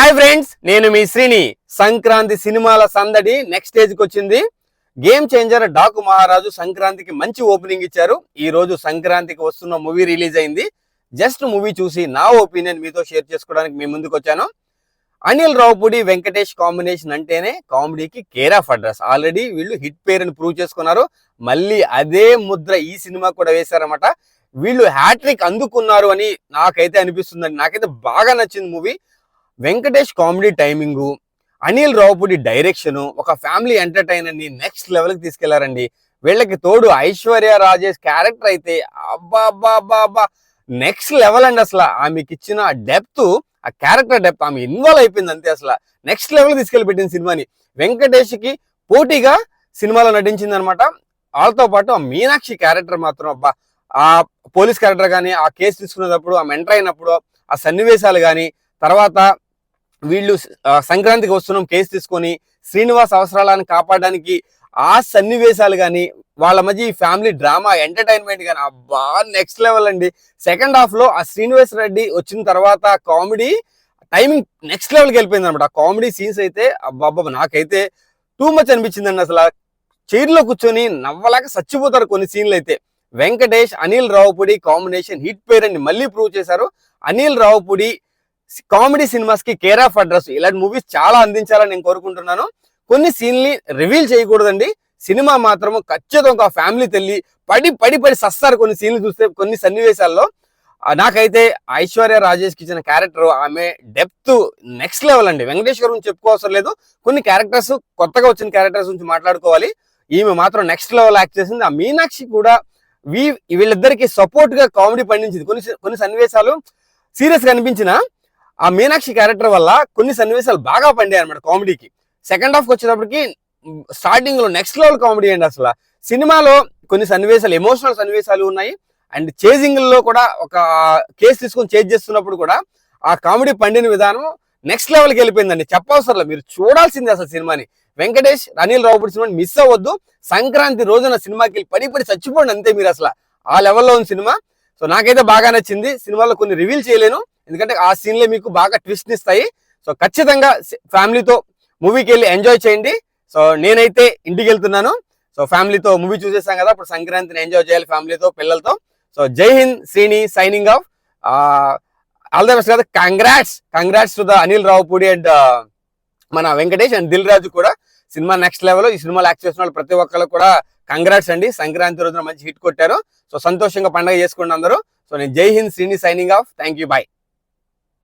Hi friends, నేను మీ శ్రీని. సంక్రాంతి సినిమాల సందడి నెక్స్ట్ స్టేజ్ కి వచ్చింది. గేమ్ చేంజర్ డాకు మహారాజు సంక్రాంతికి మంచి ఓపెనింగ్ ఇచ్చారు. ఈ రోజు సంక్రాంతికి వస్తున్న మూవీ రిలీజ్ అయింది. జస్ట్ మూవీ చూసి నా ఒపీనియన్ మీతో షేర్ చేసుకోవడానికి మీ ముందుకు వచ్చాను. అనిల్ రావుపూడి వెంకటేష్ కాంబినేషన్ అంటేనే కామెడీకి కేర్ ఆఫ్ అడ్రస్. ఆల్రెడీ వీళ్ళు హిట్ పేర్ అని ప్రూవ్ చేసుకున్నారు. మళ్ళీ అదే ముద్ర ఈ సినిమా కూడా వేశారన్నమాట. వీళ్ళు హ్యాట్రిక్ అందుకున్నారు అని నాకైతే అనిపిస్తుందండి. నాకైతే బాగా నచ్చింది movie. Venkatesh comedy timing, Anil Ravipudi direction, ఒక ఫ్యామిలీ ఎంటర్టైనర్ ని నెక్స్ట్ లెవెల్ కి తీసుకెళ్లారండి. వీళ్ళకి తోడు ఐశ్వర్య రాజేష్ క్యారెక్టర్ అయితే అబ్బా నెక్స్ట్ లెవెల్ అండి. అసలు ఆమెకి ఇచ్చిన డెప్త్, ఆ క్యారెక్టర్ డెప్త్, ఆమె ఇన్వాల్వ్ అయిపోయింది అంతే. అసలు నెక్స్ట్ లెవెల్ తీసుకెళ్లి పెట్టింది సినిమాని. వెంకటేష్ కి పోటీగా సినిమాలో నటించింది అనమాట. వాళ్ళతో పాటు ఆ మీనాక్షి క్యారెక్టర్ మాత్రం అబ్బా, ఆ పోలీస్ క్యారెక్టర్ కానీ, ఆ కేసు తీసుకునేటప్పుడు, ఆ మెంటర్ అయినప్పుడు ఆ సన్నివేశాలు కానీ, తర్వాత వీళ్ళు సంక్రాంతికి వస్తున్నాం కేసు తీసుకొని శ్రీనివాస్ అవసరాలను కాపాడడానికి ఆ సన్నివేశాలు కానీ, వాళ్ళ మధ్య ఈ ఫ్యామిలీ డ్రామా ఎంటర్టైన్మెంట్ కానీ అబ్బా నెక్స్ట్ లెవెల్ అండి. సెకండ్ హాఫ్ లో ఆ శ్రీనివాస్ రెడ్డి వచ్చిన తర్వాత కామెడీ టైమింగ్ నెక్స్ట్ లెవెల్కి వెళ్ళిపోయింది అనమాట. ఆ కామెడీ సీన్స్ అయితే అబ్బా నాకైతే టూ మచ్ అనిపించిందండి. అసలు చైర్లో కూర్చొని నవ్వలేక చచ్చిపోతారు కొన్ని సీన్లు అయితే. వెంకటేష్ అనిల్ రావుపూడి కాంబినేషన్ హిట్ పేర్ అని మళ్ళీ ప్రూవ్ చేశారు. అనిల్ రావుపూడి కామెడీ సినిమాస్ కి కేర్ ఆఫ్ అడ్రస్. ఇలాంటి మూవీస్ చాలా అందించాలని నేను కోరుకుంటున్నాను. కొన్ని సీన్లు రివీల్ చేయకూడదండి. సినిమా మాత్రము ఖచ్చితంగా ఒక ఫ్యామిలీ తెల్లి పడి సస్తారు కొన్ని సీన్లు చూస్తే. కొన్ని సన్నివేశాల్లో నాకైతే ఐశ్వర్య రాజేష్ కి ఇచ్చిన క్యారెక్టర్, ఆమె డెప్త్ నెక్స్ట్ లెవెల్ అండి. వెంకటేష్ గారు గురించి చెప్పుకోవసరం లేదు. కొన్ని క్యారెక్టర్స్, కొత్తగా వచ్చిన క్యారెక్టర్స్ గురించి మాట్లాడుకోవాలి. ఈమె మాత్రం నెక్స్ట్ లెవెల్ యాక్ట్ చేసింది. ఆ మీనాక్షి కూడా వీళ్ళిద్దరికి సపోర్ట్ గా కామెడీ పండించింది. కొన్ని సన్నివేశాలు సీరియస్ గా అనిపించిన ఆ మీనాక్షి క్యారెక్టర్ వల్ల కొన్ని సన్నివేశాలు బాగా పండాయి అనమాట కామెడీకి. సెకండ్ హాఫ్ వచ్చేటప్పటికి స్టార్టింగ్ లో నెక్స్ట్ లెవెల్ కామెడీ అండి. అసలు సినిమాలో కొన్ని సన్నివేశాలు, ఎమోషనల్ సన్నివేశాలు ఉన్నాయి. అండ్ చేజింగ్ లో కూడా ఒక కేసు తీసుకొని చేజ్ చేస్తున్నప్పుడు కూడా ఆ కామెడీ పండిన విధానం నెక్స్ట్ లెవెల్కి వెళ్ళిపోయిందండి. చెప్పవసరం, మీరు చూడాల్సిందే అసలు సినిమాని. వెంకటేష్ అనిల్ రావుపూడి సినిమాని మిస్ అవ్వద్దు. సంక్రాంతి రోజున సినిమాకి వెళ్ళి పడి చచ్చిపోండి అంతే మీరు. అసలు ఆ లెవెల్లో ఉంది సినిమా. సో నాకైతే బాగా నచ్చింది. సినిమాలో కొన్ని రివీల్ చేయలేను, ఎందుకంటే ఆ సీన్లే మీకు బాగా ట్విస్ట్ ఇస్తాయి. సో ఖచ్చితంగా ఫ్యామిలీతో మూవీకి వెళ్ళి ఎంజాయ్ చేయండి. సో నేనైతే ఇంటికి వెళ్తున్నాను. సో ఫ్యామిలీతో మూవీ చూసేసాం కదా, ఇప్పుడు సంక్రాంతిని ఎంజాయ్ చేయాలి ఫ్యామిలీతో, పిల్లలతో. So Jai Hind, Srini signing off. All the best కదా. Congrats to the Anil Ravipudi and మన వెంకటేష్ అండ్ దిల్ రాజు కూడా. Cinema next level. ఈ సినిమాలో యాక్ట్ చేసిన వాళ్ళు ప్రతి ఒక్కరు కూడా కంగ్రాట్స్ అండి. సంక్రాంతి రోజున మంచి హిట్ కొట్టారు. సో సంతోషంగా పండుగ చేసుకోండి అందరూ. సో నేను Jai Hind, Srini signing off. Thank you, bye.